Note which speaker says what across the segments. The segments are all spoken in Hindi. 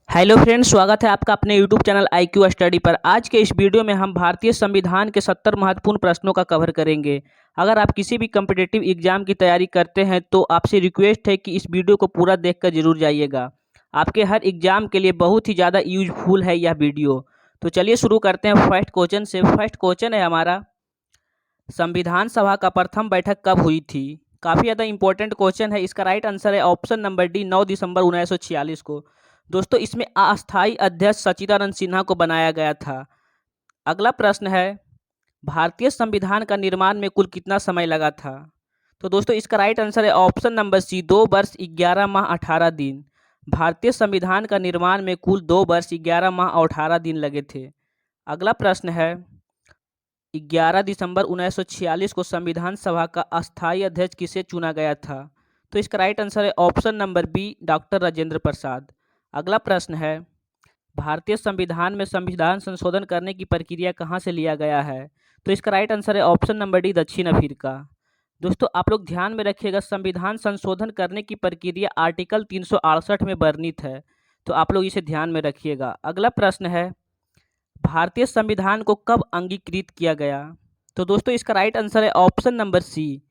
Speaker 1: हेलो फ्रेंड्स, स्वागत है आपका अपने यूट्यूब चैनल IQ स्टडी पर। आज के इस वीडियो में हम भारतीय संविधान के 70 महत्वपूर्ण प्रश्नों का कवर करेंगे। अगर आप किसी भी कम्पिटिटिव एग्जाम की तैयारी करते हैं तो आपसे रिक्वेस्ट है कि इस वीडियो को पूरा देखकर जरूर जाइएगा। आपके हर एग्जाम के लिए बहुत ही ज़्यादा यूजफुल है यह वीडियो। तो चलिए शुरू करते हैं फर्स्ट क्वेश्चन से। फर्स्ट क्वेश्चन है हमारा, संविधान सभा का प्रथम बैठक कब हुई थी? काफ़ी ज़्यादा इंपॉर्टेंट क्वेश्चन है। इसका राइट आंसर है ऑप्शन नंबर डी, 9 दिसंबर 1946 को। दोस्तों, इसमें अस्थायी अध्यक्ष सच्चिदानंद सिन्हा को बनाया गया था। अगला प्रश्न है, भारतीय संविधान का निर्माण में कुल कितना समय लगा था? तो दोस्तों, इसका राइट आंसर है ऑप्शन नंबर सी, 2 वर्ष 11 माह 18 दिन। भारतीय संविधान का निर्माण में कुल 2 वर्ष 11 माह और 18 दिन लगे थे। अगला प्रश्न है, 11 दिसंबर 1946 को संविधान सभा का अस्थायी अध्यक्ष किसे चुना गया था? तो इसका राइट आंसर है option number B, doctor Rajendra Prasad. अगला प्रश्न है, भारतीय संविधान में संविधान संशोधन करने की प्रक्रिया कहाँ से लिया गया है? तो इसका राइट आंसर है ऑप्शन नंबर डी, दक्षिण अफ्रीका। दोस्तों, आप लोग ध्यान में रखिएगा, संविधान संशोधन करने की प्रक्रिया आर्टिकल 368 में वर्णित है, तो आप लोग इसे ध्यान में रखिएगा। अगला प्रश्न है, भारतीय संविधान को कब अंगीकृत किया गया? तो दोस्तों, इसका राइट आंसर है ऑप्शन नंबर सी,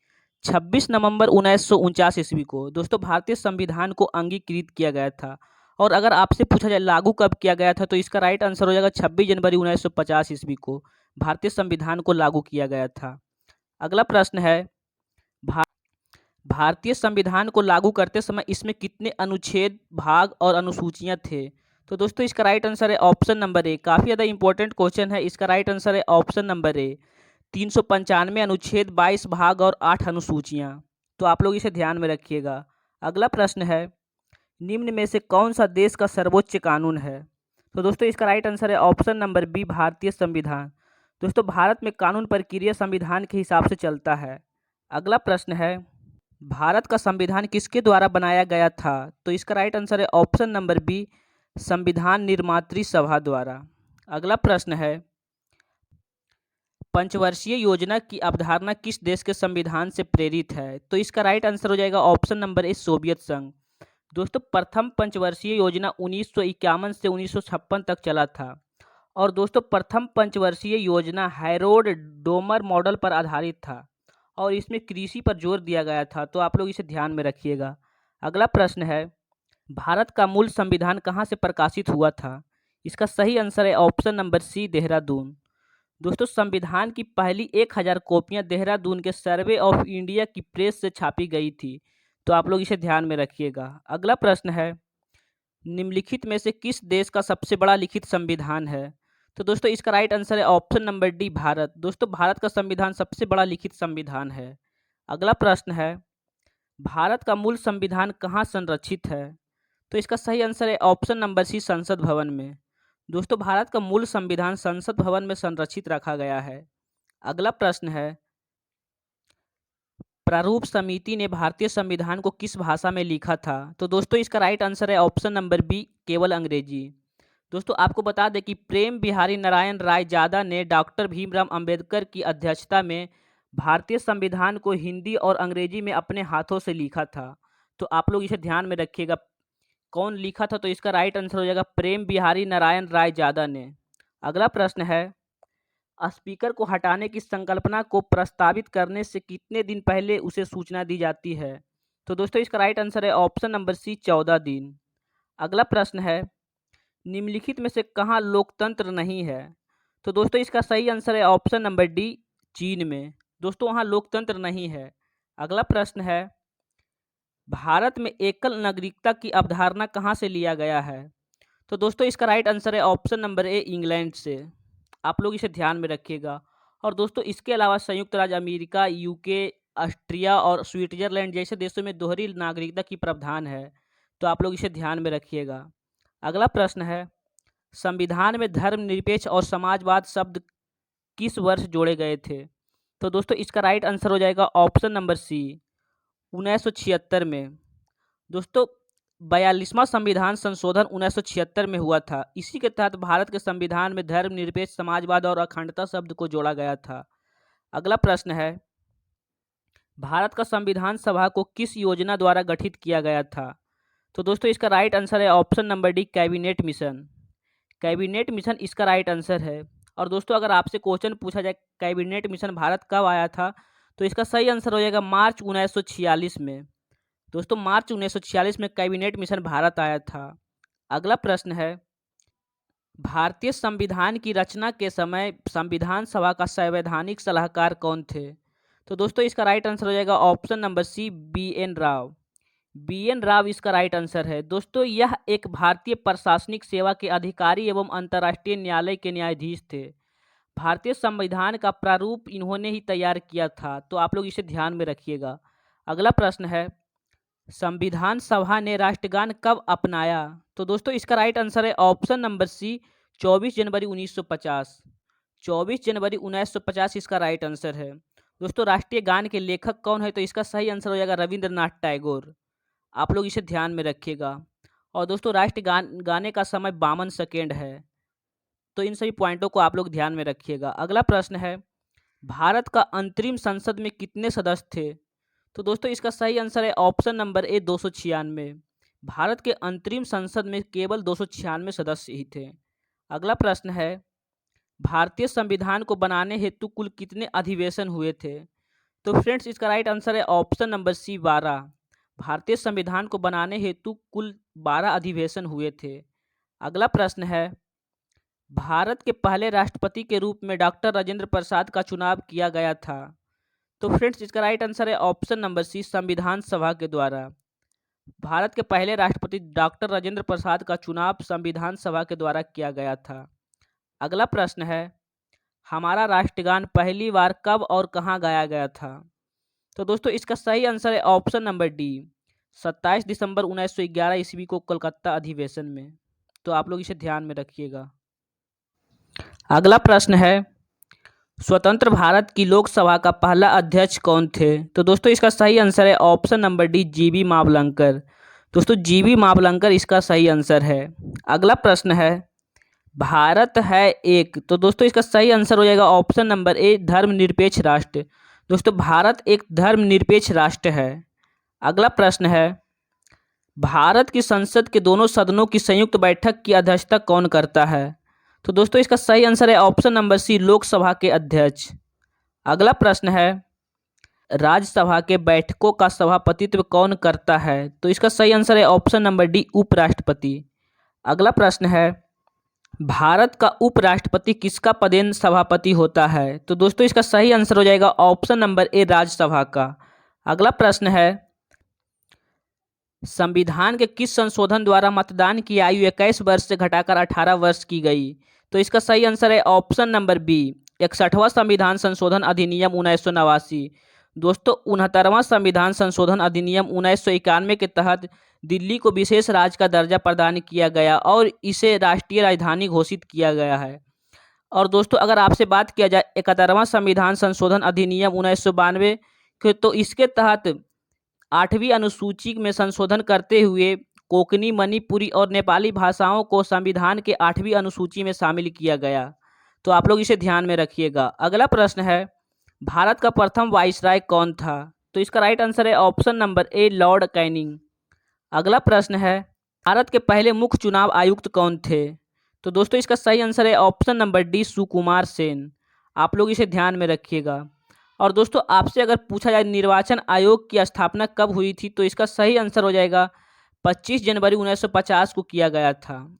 Speaker 1: 26 नवंबर 1949 ईस्वी को। दोस्तों, भारतीय संविधान को अंगीकृत किया गया था। और अगर आपसे पूछा जाए लागू कब किया गया था, तो इसका राइट आंसर हो जाएगा 26 जनवरी 1950 ईस्वी को भारतीय संविधान को लागू किया गया था। अगला प्रश्न है, भा, भारतीय संविधान को लागू करते समय इसमें कितने अनुच्छेद, भाग और अनुसूचियां थे? तो दोस्तों, इसका राइट आंसर है ऑप्शन नंबर ए। काफ़ी ज़्यादा इंपॉर्टेंट क्वेश्चन है। इसका राइट आंसर है ऑप्शन नंबर ए, 395 अनुच्छेद, 22 भाग और 8 अनुसूचियां। तो आप लोग इसे ध्यान में रखिएगा। अगला प्रश्न है, निम्न में से कौन सा देश का सर्वोच्च कानून है? तो दोस्तों, इसका राइट आंसर है ऑप्शन नंबर बी, भारतीय संविधान। दोस्तों, भारत में कानून प्रक्रिया संविधान के हिसाब से चलता है। अगला प्रश्न है, भारत का संविधान किसके द्वारा बनाया गया था? तो इसका राइट आंसर है ऑप्शन नंबर बी, संविधान निर्मात्री सभा द्वारा। अगला प्रश्न है, पंचवर्षीय योजना की अवधारणा किस देश के संविधान से प्रेरित है? तो इसका राइट आंसर हो जाएगा ऑप्शन नंबर ए, सोवियत संघ। दोस्तों, प्रथम पंचवर्षीय योजना 1951 से 1956 तक चला था। और दोस्तों, प्रथम पंचवर्षीय योजना हैरोल्ड डोमर मॉडल पर आधारित था और इसमें कृषि पर जोर दिया गया था, तो आप लोग इसे ध्यान में रखिएगा। अगला प्रश्न है, भारत का मूल संविधान कहाँ से प्रकाशित हुआ था? इसका सही आंसर है ऑप्शन नंबर सी, देहरादून। दोस्तों, संविधान की पहली 1000 कॉपियां देहरादून के सर्वे ऑफ इंडिया की प्रेस से छापी गई थी, तो आप लोग इसे ध्यान में रखिएगा। अगला प्रश्न है, निम्नलिखित में से किस देश का सबसे बड़ा लिखित संविधान है? तो दोस्तों, इसका राइट आंसर है ऑप्शन नंबर डी, भारत। दोस्तों, भारत का संविधान सबसे बड़ा लिखित संविधान है। अगला प्रश्न है, भारत का मूल संविधान कहाँ संरक्षित है? तो इसका सही आंसर है ऑप्शन नंबर सी, संसद भवन में। दोस्तों, भारत का मूल संविधान संसद भवन में संरक्षित रखा गया है। अगला प्रश्न है, प्रारूप समिति ने भारतीय संविधान को किस भाषा में लिखा था? तो दोस्तों, इसका राइट आंसर है ऑप्शन नंबर बी, केवल अंग्रेजी। दोस्तों, आपको बता दें कि प्रेम बिहारी नारायण राय जादा ने डॉक्टर भीमराव अंबेडकर की अध्यक्षता में भारतीय संविधान को हिंदी और अंग्रेजी में अपने हाथों से लिखा था, तो आप लोग इसे ध्यान में रखिएगा। कौन लिखा था? तो इसका राइट आंसर हो जाएगा प्रेम बिहारी नारायण राय जादा ने। अगला प्रश्न है, स्पीकर को हटाने की संकल्पना को प्रस्तावित करने से कितने दिन पहले उसे सूचना दी जाती है? तो दोस्तों, इसका राइट आंसर है ऑप्शन नंबर सी, 14 दिन। अगला प्रश्न है, निम्नलिखित में से कहाँ लोकतंत्र नहीं है? तो दोस्तों, इसका सही आंसर है ऑप्शन नंबर डी, चीन में। दोस्तों, वहाँ लोकतंत्र नहीं है। अगला प्रश्न है, भारत में एकल नागरिकता की अवधारणा कहाँ से लिया गया है? तो दोस्तों, इसका राइट आंसर है ऑप्शन नंबर ए, इंग्लैंड से। आप लोग इसे ध्यान में रखिएगा। और दोस्तों, इसके अलावा संयुक्त राज्य अमेरिका, यूके, ऑस्ट्रिया और स्विट्जरलैंड जैसे देशों में दोहरी नागरिकता की प्रावधान है, तो आप लोग इसे ध्यान में रखिएगा। अगला प्रश्न है, संविधान में धर्मनिरपेक्ष और समाजवाद शब्द किस वर्ष जोड़े गए थे? तो दोस्तों, इसका राइट आंसर हो जाएगा ऑप्शन नंबर सी, 1976 में। दोस्तों, 42वां संविधान संशोधन 1976 में हुआ था। इसी के तहत भारत के संविधान में धर्मनिरपेक्ष, समाजवाद और अखंडता शब्द को जोड़ा गया था। अगला प्रश्न है, भारत का संविधान सभा को किस योजना द्वारा गठित किया गया था? तो दोस्तों इसका राइट आंसर है option number D, cabinet mission. Cabinet mission इसका राइट आंसर है। और दोस्तों अगर आपसे क्वेश्चन पूछा जाए कैबिनेट मिशन भारत कब आया था, तो इसका सही आंसर हो जाएगा मार्च 1946 में। दोस्तों मार्च 1946 में कैबिनेट मिशन भारत आया था। अगला प्रश्न है, भारतीय संविधान की रचना के समय संविधान सभा का संवैधानिक सलाहकार कौन थे? तो दोस्तों इसका राइट आंसर हो जाएगा option number C, B N. Rau. B N. Rau इसका राइट आंसर है। दोस्तों यह एक भारतीय प्रशासनिक सेवा के अधिकारी एवं अंतर्राष्ट्रीय न्यायालय के न्यायाधीश थे। भारतीय संविधान का प्रारूप इन्होंने ही तैयार किया था, तो आप लोग इसे ध्यान में रखिएगा। अगला प्रश्न है, संविधान सभा ने राष्ट्रगान कब अपनाया? तो दोस्तों इसका राइट आंसर है ऑप्शन नंबर सी, 24 जनवरी 1950। 24 जनवरी 1950 इसका राइट आंसर है। दोस्तों राष्ट्रीय गान के लेखक कौन है? तो इसका सही आंसर हो जाएगा रविंद्रनाथ टैगोर। आप लोग इसे ध्यान में रखिएगा। और दोस्तों राष्ट्रीय गाने का समय 52 सेकेंड है। तो इन सभी पॉइंटों को आप लोग ध्यान में रखिएगा। अगला प्रश्न है, भारत का अंतरिम संसद में कितने सदस्य थे? तो दोस्तों इसका सही आंसर है ऑप्शन नंबर ए, 296। भारत के अंतरिम संसद में केवल 296 सदस्य ही थे। अगला प्रश्न है, भारतीय संविधान को बनाने हेतु कुल कितने अधिवेशन हुए थे? तो फ्रेंड्स इसका राइट आंसर है ऑप्शन नंबर सी, 12। भारतीय संविधान को बनाने हेतु कुल 12 अधिवेशन हुए थे। अगला प्रश्न है, भारत के पहले राष्ट्रपति के रूप में डॉक्टर राजेंद्र प्रसाद का चुनाव किया गया था। तो फ्रेंड्स इसका राइट आंसर है ऑप्शन नंबर सी, संविधान सभा के द्वारा। भारत के पहले राष्ट्रपति डॉक्टर राजेंद्र प्रसाद का चुनाव संविधान सभा के द्वारा किया गया था। अगला प्रश्न है, हमारा राष्ट्रगान पहली बार कब और कहाँ गाया गया था? तो दोस्तों इसका सही आंसर है ऑप्शन नंबर डी, 27 दिसंबर 1911 ईस्वी को कोलकाता अधिवेशन में। तो आप लोग इसे ध्यान में रखिएगा। अगला प्रश्न है, स्वतंत्र भारत की लोकसभा का पहला अध्यक्ष कौन थे? तो दोस्तों इसका सही आंसर है option number D, GB. Mavalankar. दोस्तों जी.बी. मावलंकर इसका सही आंसर है। अगला प्रश्न है, भारत है एक। तो दोस्तों इसका सही आंसर हो जाएगा ऑप्शन नंबर ए, धर्मनिरपेक्ष राष्ट्र। दोस्तों भारत एक धर्मनिरपेक्ष राष्ट्र है। अगला प्रश्न है, भारत की संसद के दोनों सदनों की संयुक्त बैठक की अध्यक्षता कौन करता है? तो दोस्तों इसका सही आंसर है ऑप्शन नंबर सी, लोकसभा के अध्यक्ष। अगला प्रश्न है, राज्यसभा के बैठकों का सभापतित्व कौन करता है? तो इसका सही आंसर है ऑप्शन नंबर डी, उपराष्ट्रपति। अगला प्रश्न है, भारत का उपराष्ट्रपति किसका पदेन सभापति होता है? तो दोस्तों इसका सही आंसर हो जाएगा ऑप्शन नंबर ए, राज्यसभा का। अगला प्रश्न है, संविधान के किस संशोधन द्वारा मतदान की आयु 21 वर्ष से घटाकर 18 वर्ष की गई? तो इसका सही आंसर है ऑप्शन नंबर बी, 61वां संविधान संशोधन अधिनियम 1989। दोस्तों 69वां संविधान संशोधन अधिनियम 1991 के तहत दिल्ली को विशेष राज्य का दर्जा प्रदान किया गया और इसे राष्ट्रीय राजधानी घोषित किया गया है। और दोस्तों अगर आपसे बात किया जाए 71वां संविधान संशोधन अधिनियम 1992 के, तो इसके तहत 8वीं अनुसूची में संशोधन करते हुए कोंकणी, मणिपुरी और नेपाली भाषाओं को संविधान के 8वीं अनुसूची में शामिल किया गया। तो आप लोग इसे ध्यान में रखिएगा। अगला प्रश्न है, भारत का प्रथम वाइसराय कौन था? तो इसका राइट आंसर है option number A, Lord Canning. अगला प्रश्न है, भारत के पहले मुख्य चुनाव आयुक्त कौन थे? तो दोस्तों इसका सही आंसर है option number D, Sukumar Sen. आप लोग इसे ध्यान में रखिएगा। और दोस्तों आपसे अगर पूछा जाए निर्वाचन आयोग की स्थापना कब हुई थी, तो इसका सही आंसर हो जाएगा 25 जनवरी 1950 को किया गया था।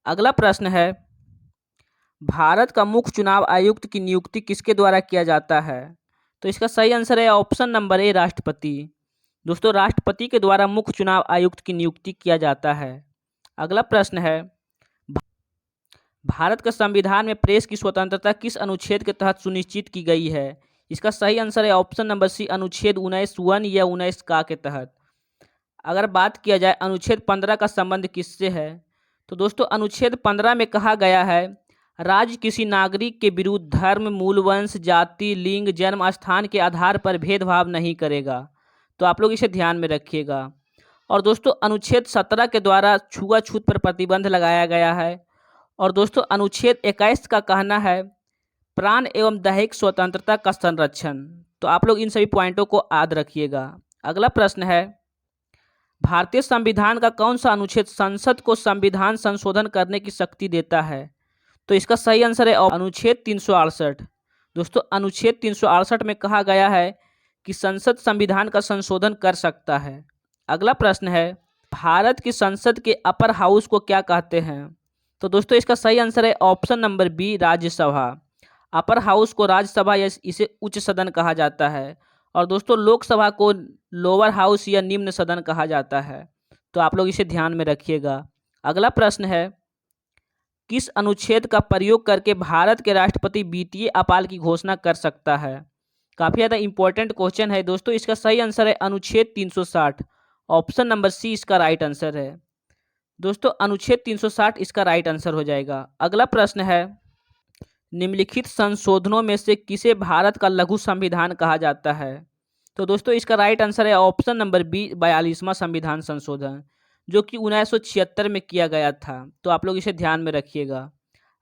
Speaker 1: अगला प्रश्न है, भारत का मुख्य चुनाव आयुक्त की नियुक्ति किसके द्वारा किया जाता है? तो इसका सही आंसर है ऑप्शन नंबर ए, राष्ट्रपति। दोस्तों राष्ट्रपति के द्वारा मुख्य चुनाव आयुक्त की नियुक्ति किया जाता है। अगला प्रश्न है, भारत के संविधान में प्रेस की स्वतंत्रता किस अनुच्छेद के तहत सुनिश्चित की गई है? इसका सही आंसर है ऑप्शन नंबर सी, अनुच्छेद 19(1) या 19 का के तहत। अगर बात किया जाए अनुच्छेद 15 का संबंध किससे है, तो दोस्तों अनुच्छेद 15 में कहा गया है, राज्य किसी नागरिक के विरुद्ध धर्म, मूल वंश, जाति, लिंग, जन्म स्थान के आधार पर भेदभाव नहीं करेगा। तो आप लोग इसे ध्यान में रखिएगा। और दोस्तों अनुच्छेद 17 के द्वारा छुआछूत पर प्रतिबंध लगाया गया है। और दोस्तों अनुच्छेद 21 का कहना है प्राण एवं दैहिक स्वतंत्रता का संरक्षण। तो आप लोग इन सभी पॉइंटों को याद रखिएगा। अगला प्रश्न है, भारतीय संविधान का कौन सा अनुच्छेद संसद को संविधान संशोधन करने की शक्ति देता है? तो इसका सही आंसर है अनुच्छेद 368। दोस्तों अनुच्छेद 368 में कहा गया है कि संसद संविधान का संशोधन कर सकता है। अगला प्रश्न है, भारत की संसद के अपर हाउस को क्या कहते हैं? तो दोस्तों इसका सही आंसर है option number B, Rajya Sabha. Upper house को राज्यसभा या इसे उच्च सदन कहा जाता है, और दोस्तों लोकसभा को लोअर हाउस या निम्न सदन कहा जाता है। तो आप लोग इसे ध्यान में रखिएगा। अगला प्रश्न है, किस अनुच्छेद का प्रयोग करके भारत के राष्ट्रपति वित्तीय आपात की घोषणा कर सकता है? काफ़ी ज़्यादा इंपॉर्टेंट क्वेश्चन है दोस्तों। इसका सही आंसर है अनुच्छेद 360। ऑप्शन नंबर सी इसका राइट आंसर है। दोस्तों अनुच्छेद 360 इसका राइट आंसर हो जाएगा। अगला प्रश्न है, निम्नलिखित संशोधनों में से किसे भारत का लघु संविधान कहा जाता है? तो दोस्तों इसका राइट आंसर है ऑप्शन नंबर बी, 42वां संविधान संशोधन, जो कि 1976 में किया गया था। तो आप लोग इसे ध्यान में रखिएगा।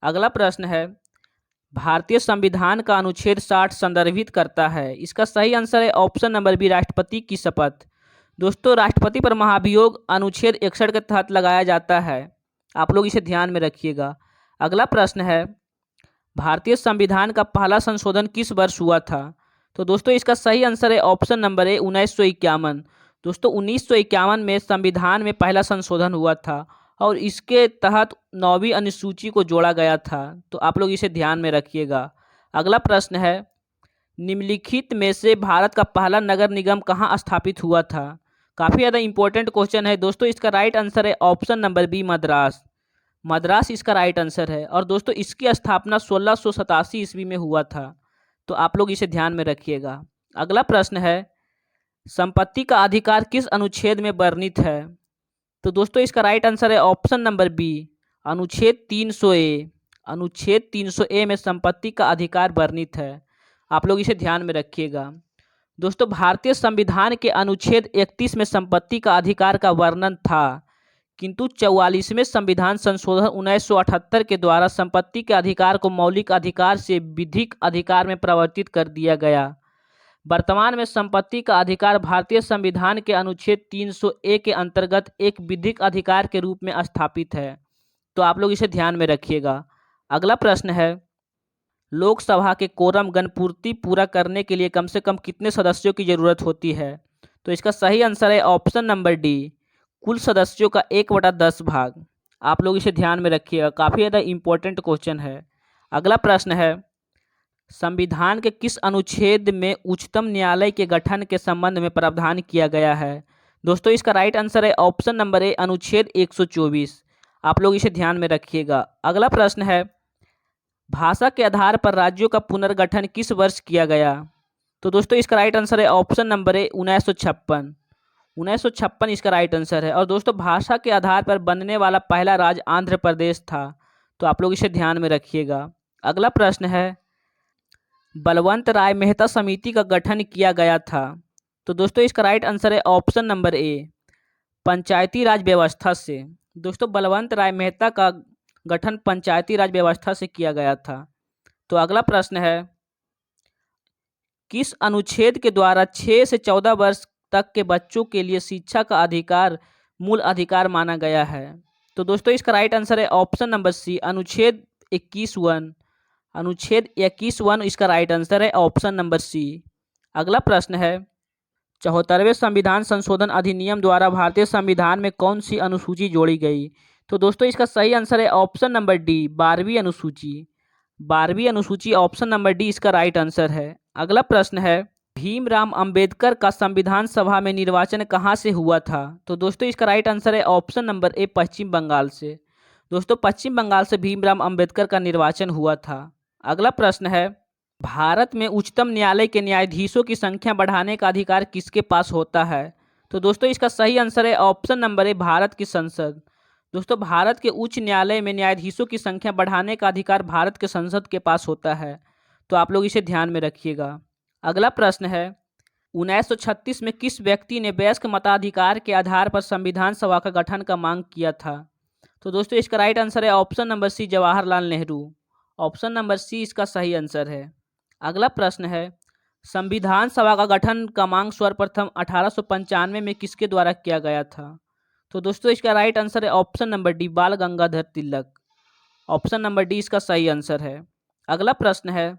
Speaker 1: अगला प्रश्न है, भारतीय संविधान का अनुच्छेद 60 संदर्भित करता है? इसका सही आंसर है ऑप्शन नंबर बी, राष्ट्रपति की शपथ। दोस्तों राष्ट्रपति पर महाभियोग अनुच्छेद 61 के तहत लगाया जाता है। आप लोग इसे ध्यान में रखिएगा। अगला प्रश्न है, भारतीय संविधान का पहला संशोधन किस वर्ष हुआ था? तो दोस्तों इसका सही आंसर है ऑप्शन नंबर ए, 1951। दोस्तों 1951 में संविधान में पहला संशोधन हुआ था, और इसके तहत 9वीं अनुसूची को जोड़ा गया था। तो आप लोग इसे ध्यान में रखिएगा। अगला प्रश्न है, निम्नलिखित में से भारत का पहला नगर निगम कहाँ स्थापित हुआ था? काफ़ी ज़्यादा इंपॉर्टेंट क्वेश्चन है दोस्तों। इसका राइट आंसर है option number B, Madras. Madras इसका राइट आंसर है, और दोस्तों इसकी स्थापना 1687 ईस्वी में हुआ था। तो आप लोग इसे ध्यान में रखिएगा। अगला प्रश्न है, संपत्ति का अधिकार किस अनुच्छेद में वर्णित है? तो दोस्तों इसका राइट आंसर है ऑप्शन नंबर बी, अनुच्छेद 300 ए। अनुच्छेद 300 ए में संपत्ति का अधिकार वर्णित है। आप लोग इसे ध्यान में रखिएगा। दोस्तों भारतीय संविधान के अनुच्छेद 31 में संपत्ति का अधिकार का वर्णन था, किंतु 44वें संविधान संशोधन 1978 के द्वारा संपत्ति के अधिकार को मौलिक अधिकार से विधिक अधिकार में परिवर्तित कर दिया गया। वर्तमान में संपत्ति का अधिकार भारतीय संविधान के अनुच्छेद 300 ए के अंतर्गत एक विधिक अधिकार के रूप में स्थापित है। तो आप लोग इसे ध्यान में रखिएगा। अगला प्रश्न है, लोकसभा के कोरम गणपूर्ति पूरा करने के लिए कम से कम कितने सदस्यों की जरूरत होती है? तो इसका सही आंसर है ऑप्शन नंबर डी, कुल सदस्यों का 1/10 भाग। आप लोग इसे ध्यान में रखिएगा। काफ़ी ज़्यादा इंपॉर्टेंट क्वेश्चन है। अगला प्रश्न है, संविधान के किस अनुच्छेद में उच्चतम न्यायालय के गठन के संबंध में प्रावधान किया गया है? दोस्तों इसका राइट आंसर है ऑप्शन नंबर ए, अनुच्छेद 124। आप लोग इसे ध्यान में रखिएगा। अगला प्रश्न है, भाषा के आधार पर राज्यों का पुनर्गठन किस वर्ष किया गया? तो दोस्तों इसका राइट आंसर है ऑप्शन नंबर ए, 1956। 1956 इसका राइट आंसर है। और दोस्तों भाषा के आधार पर बनने वाला पहला राज्य आंध्र प्रदेश था। तो आप लोग इसे ध्यान में रखिएगा। अगला प्रश्न है, बलवंत राय मेहता समिति का गठन किया गया था। तो दोस्तों इसका राइट आंसर है ऑप्शन नंबर ए, पंचायती राज व्यवस्था से। दोस्तों बलवंत राय मेहता का गठन पंचायती राज व्यवस्था से किया गया था। तो अगला प्रश्न है, किस अनुच्छेद के द्वारा 6 से 14 वर्ष तक के बच्चों के लिए शिक्षा का अधिकार मूल अधिकार माना गया है? तो दोस्तों इसका राइट आंसर है ऑप्शन नंबर सी, अनुच्छेद 21(1). अनुच्छेद 21(1) इसका राइट आंसर है ऑप्शन नंबर सी। अगला प्रश्न है, 74वें संविधान संशोधन अधिनियम द्वारा भारतीय संविधान में कौन सी अनुसूची जोड़ी गई? तो दोस्तों इसका सही आंसर है ऑप्शन नंबर डी, 12वीं अनुसूची। 12वीं अनुसूची ऑप्शन नंबर डी इसका राइट आंसर है। अगला प्रश्न है, भीमराव अंबेडकर का संविधान सभा में निर्वाचन कहाँ से हुआ था? तो दोस्तों इसका राइट आंसर है ऑप्शन नंबर ए, पश्चिम बंगाल से। दोस्तों पश्चिम बंगाल से भीमराव अंबेडकर का निर्वाचन हुआ था। अगला प्रश्न है, भारत में उच्चतम न्यायालय के न्यायाधीशों की संख्या बढ़ाने का अधिकार किसके पास होता है? तो दोस्तों इसका सही आंसर है ऑप्शन नंबर ए, भारत की संसद। दोस्तों भारत के उच्च न्यायालय में न्यायाधीशों की संख्या बढ़ाने का अधिकार भारत के संसद के पास होता है। तो आप लोग इसे ध्यान में रखिएगा। अगला प्रश्न है, 1936 में किस व्यक्ति ने वयस्क मताधिकार के आधार पर संविधान सभा का गठन का मांग किया था? तो दोस्तों इसका राइट आंसर है option number C, Jawaharlal Nehru. Option number C इसका सही आंसर है। अगला प्रश्न है, संविधान सभा का गठन क्रमांक सर्वप्रथम 1895 में किसके द्वारा किया गया था? तो दोस्तों इसका राइट आंसर है ऑप्शन नंबर डी, बाल Gangadhar Tilak. Option number D इसका सही आंसर है। अगला प्रश्न है,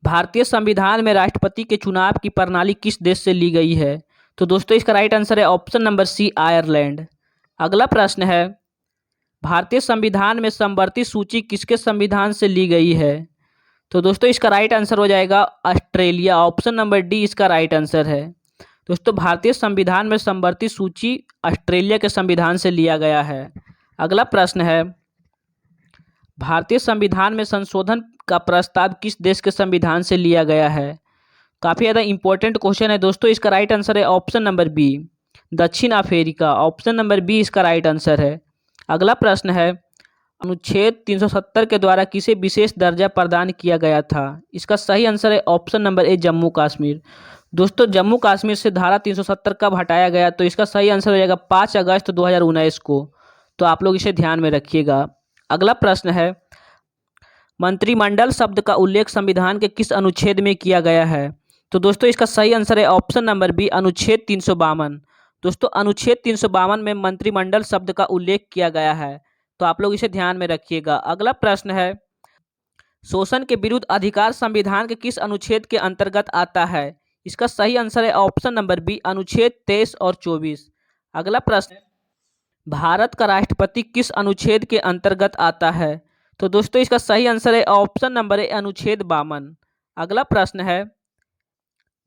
Speaker 1: भारतीय संविधान में राष्ट्रपति के चुनाव की प्रणाली किस देश से ली गई है? तो दोस्तों इसका राइट आंसर है ऑप्शन नंबर सी, आयरलैंड। अगला प्रश्न है, भारतीय संविधान में समवर्ती सूची किसके संविधान से ली गई है? तो दोस्तों इसका राइट आंसर हो जाएगा ऑस्ट्रेलिया। ऑप्शन नंबर डी इसका राइट आंसर है। दोस्तों भारतीय संविधान में समवर्ती सूची ऑस्ट्रेलिया के संविधान से लिया गया है। अगला प्रश्न है, भारतीय संविधान में संशोधन का प्रस्ताव किस देश के संविधान से लिया गया है? काफ़ी ज़्यादा इंपॉर्टेंट क्वेश्चन है दोस्तों। इसका राइट आंसर है ऑप्शन नंबर बी, दक्षिण अफ्रीका। ऑप्शन नंबर बी इसका राइट आंसर है। अगला प्रश्न है, अनुच्छेद 370 के द्वारा किसे विशेष दर्जा प्रदान किया गया था? इसका सही आंसर है option number A, Jammu Kashmir. दोस्तों जम्मू कश्मीर से धारा 370 कब हटाया गया? तो इसका सही आंसर हो जाएगा 5 अगस्त 2019 को। तो आप लोग इसे ध्यान में रखिएगा। अगला प्रश्न है, मंत्रिमंडल शब्द का उल्लेख संविधान के किस अनुच्छेद में किया गया है? तो दोस्तों इसका सही आंसर है ऑप्शन नंबर बी, अनुच्छेद 352। दोस्तों अनुच्छेद 352 में मंत्रिमंडल शब्द का उल्लेख किया गया है। तो आप लोग इसे ध्यान में रखिएगा। अगला प्रश्न है, शोषण के विरुद्ध अधिकार संविधान के किस अनुच्छेद के अंतर्गत आता है? इसका सही आंसर है ऑप्शन नंबर बी, अनुच्छेद 23 और 24। अगला प्रश्न, भारत का राष्ट्रपति किस अनुच्छेद के अंतर्गत आता है? तो दोस्तों इसका सही आंसर है ऑप्शन नंबर ए, अनुच्छेद 52। अगला प्रश्न है,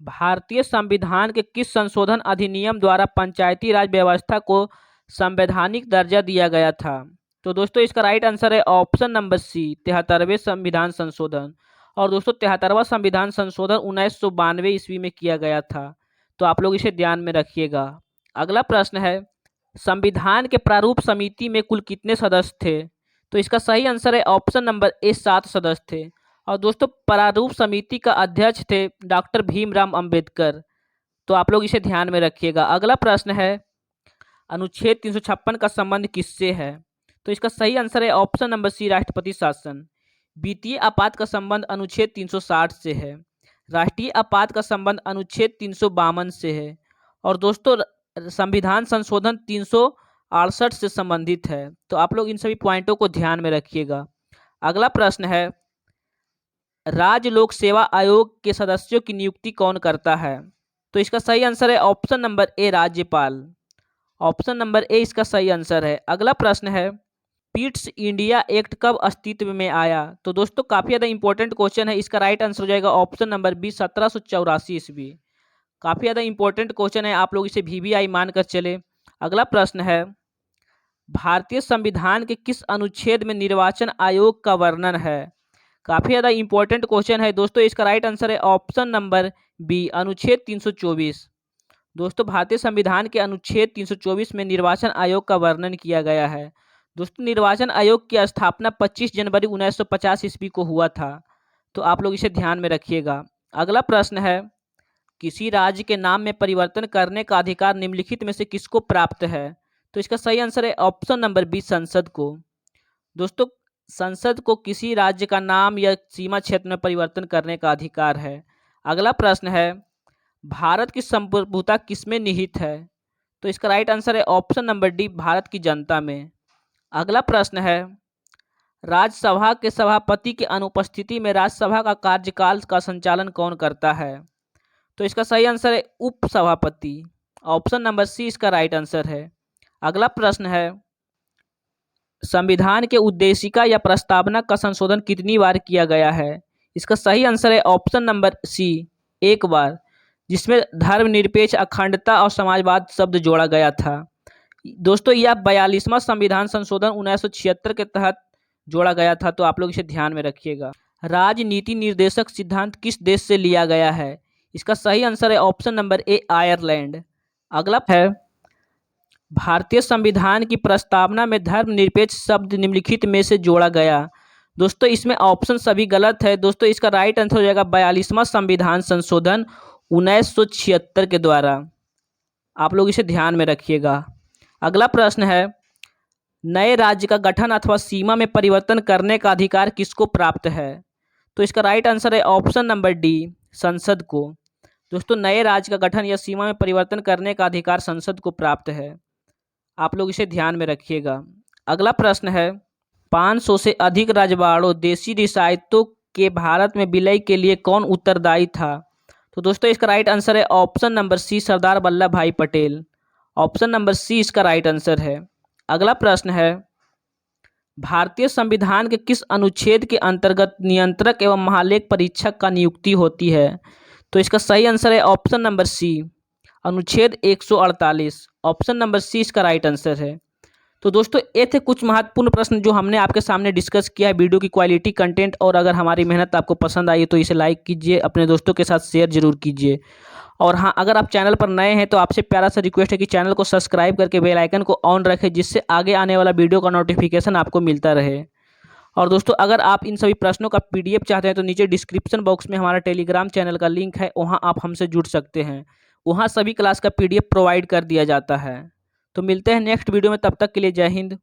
Speaker 1: भारतीय संविधान के किस संशोधन अधिनियम द्वारा पंचायती राज व्यवस्था को संवैधानिक दर्जा दिया गया था? तो दोस्तों इसका राइट आंसर है ऑप्शन नंबर सी, 73वें संविधान संशोधन। और दोस्तों 73वां संविधान संशोधन 1992 ईस्वी में किया गया था। तो आप लोग इसे ध्यान में रखिएगा। अगला प्रश्न है, संविधान के प्रारूप समिति में कुल कितने सदस्य थे? तो इसका सही आंसर है ऑप्शन नंबर ए, 7 सदस्य थे। और दोस्तों प्रारूप समिति का अध्यक्ष थे डॉक्टर भीमराव अंबेडकर। तो आप लोग इसे ध्यान में रखिएगा। अगला प्रश्न है, अनुच्छेद 356 का संबंध किससे है? तो इसका सही आंसर है ऑप्शन नंबर सी, राष्ट्रपति शासन। वित्तीय आपात का संबंध अनुच्छेद 360 से है। राष्ट्रीय आपात का संबंध अनुच्छेद 352 से है। और दोस्तों संविधान संशोधन 368 से संबंधित है। तो आप लोग इन सभी पॉइंटों को ध्यान में रखिएगा। अगला प्रश्न है, राज्य लोक सेवा आयोग के सदस्यों की नियुक्ति कौन करता है? तो इसका सही आंसर है ऑप्शन नंबर ए, राज्यपाल। ऑप्शन नंबर ए इसका सही आंसर है। अगला प्रश्न है, पिट्स इंडिया एक्ट कब अस्तित्व में आया? तो दोस्तों काफ़ी ज़्यादा इंपॉर्टेंट क्वेश्चन है। इसका राइट आंसर हो जाएगा ऑप्शन नंबर बी, 1784 ईस्वी। काफ़ी ज़्यादा इंपॉर्टेंट क्वेश्चन है, आप लोग इसे VVI मानकर चले। अगला प्रश्न है, भारतीय संविधान के किस अनुच्छेद में निर्वाचन आयोग का वर्णन है? काफ़ी ज़्यादा इंपॉर्टेंट क्वेश्चन है दोस्तों। इसका राइट आंसर है ऑप्शन नंबर बी, अनुच्छेद 324। दोस्तों भारतीय संविधान के अनुच्छेद 324 में निर्वाचन आयोग का वर्णन किया गया है। दोस्तों निर्वाचन आयोग की स्थापना 25 जनवरी 1950 ईस्वी को हुआ था। तो आप लोग इसे ध्यान में रखिएगा। अगला प्रश्न है, किसी राज्य के नाम में परिवर्तन करने का अधिकार निम्नलिखित में से किसको प्राप्त है? तो इसका सही आंसर है ऑप्शन नंबर बी, संसद को। दोस्तों संसद को किसी राज्य का नाम या सीमा क्षेत्र में परिवर्तन करने का अधिकार है। अगला प्रश्न है, भारत की संप्रभुता किसमें निहित है? तो इसका राइट आंसर है ऑप्शन नंबर डी, भारत की जनता में। अगला प्रश्न है, राज्यसभा के सभापति की अनुपस्थिति में राज्यसभा का कार्यकाल का संचालन कौन करता है? तो इसका सही आंसर है उपसभापति। ऑप्शन नंबर सी इसका राइट आंसर है। अगला प्रश्न है, संविधान के उद्देशिका या प्रस्तावना का संशोधन कितनी बार किया गया है? इसका सही आंसर है ऑप्शन नंबर सी, एक बार, जिसमें धर्मनिरपेक्ष, अखंडता और समाजवाद शब्द जोड़ा गया था। दोस्तों यह 42वां संविधान संशोधन 1976 के तहत जोड़ा गया था। तो आप लोग इसे ध्यान में रखिएगा। राजनीति निर्देशक सिद्धांत किस देश से लिया गया है? इसका सही आंसर है ऑप्शन नंबर ए, आयरलैंड। अगला है, भारतीय संविधान की प्रस्तावना में धर्मनिरपेक्ष शब्द निम्नलिखित में से जोड़ा गया। दोस्तों इसमें ऑप्शन सभी गलत है। दोस्तों इसका राइट आंसर हो जाएगा 42वां संविधान संशोधन 1976 के द्वारा। आप लोग इसे ध्यान में रखिएगा। अगला प्रश्न है, नए राज्य का गठन अथवा सीमा में परिवर्तन करने का अधिकार किसको प्राप्त है? तो इसका राइट आंसर है ऑप्शन नंबर डी, संसद को। दोस्तों, नए राज्य का गठन या सीमा में परिवर्तन करने का अधिकार संसद को प्राप्त है। आप लोग इसे ध्यान में रखिएगा। अगला प्रश्न है, 500 से अधिक रजवाड़ों देशी रियासतों के भारत में विलय के लिए कौन उत्तरदायी था? तो दोस्तों, इसका राइट आंसर है ऑप्शन नंबर सी, सरदार वल्लभ भाई पटेल। ऑप्शन नंबर सी इसका राइट आंसर है। अगला प्रश्न है, भारतीय संविधान के किस अनुच्छेद के अंतर्गत नियंत्रक एवं महालेख परीक्षक का नियुक्ति होती है? तो इसका सही आंसर है ऑप्शन नंबर सी, अनुच्छेद 148। ऑप्शन नंबर सी इसका राइट आंसर है। तो दोस्तों, ये थे कुछ महत्वपूर्ण प्रश्न जो हमने आपके सामने डिस्कस किया है। वीडियो की क्वालिटी, कंटेंट और अगर हमारी मेहनत आपको पसंद आई तो इसे लाइक कीजिए, अपने दोस्तों के साथ शेयर जरूर कीजिए। और हाँ, अगर आप चैनल पर नए हैं तो आपसे प्यारा सा रिक्वेस्ट है कि चैनल को सब्सक्राइब करके बेल आइकन को ऑन रखें, जिससे आगे आने वाला वीडियो का नोटिफिकेशन आपको मिलता रहे। और दोस्तों, अगर आप इन सभी प्रश्नों का PDF चाहते हैं तो नीचे डिस्क्रिप्शन बॉक्स में हमारा टेलीग्राम चैनल का लिंक है, वहाँ आप हमसे जुड़ सकते हैं। वहाँ सभी क्लास का PDF प्रोवाइड कर दिया जाता है। तो मिलते हैं नेक्स्ट वीडियो में, तब तक के लिए जय हिंद।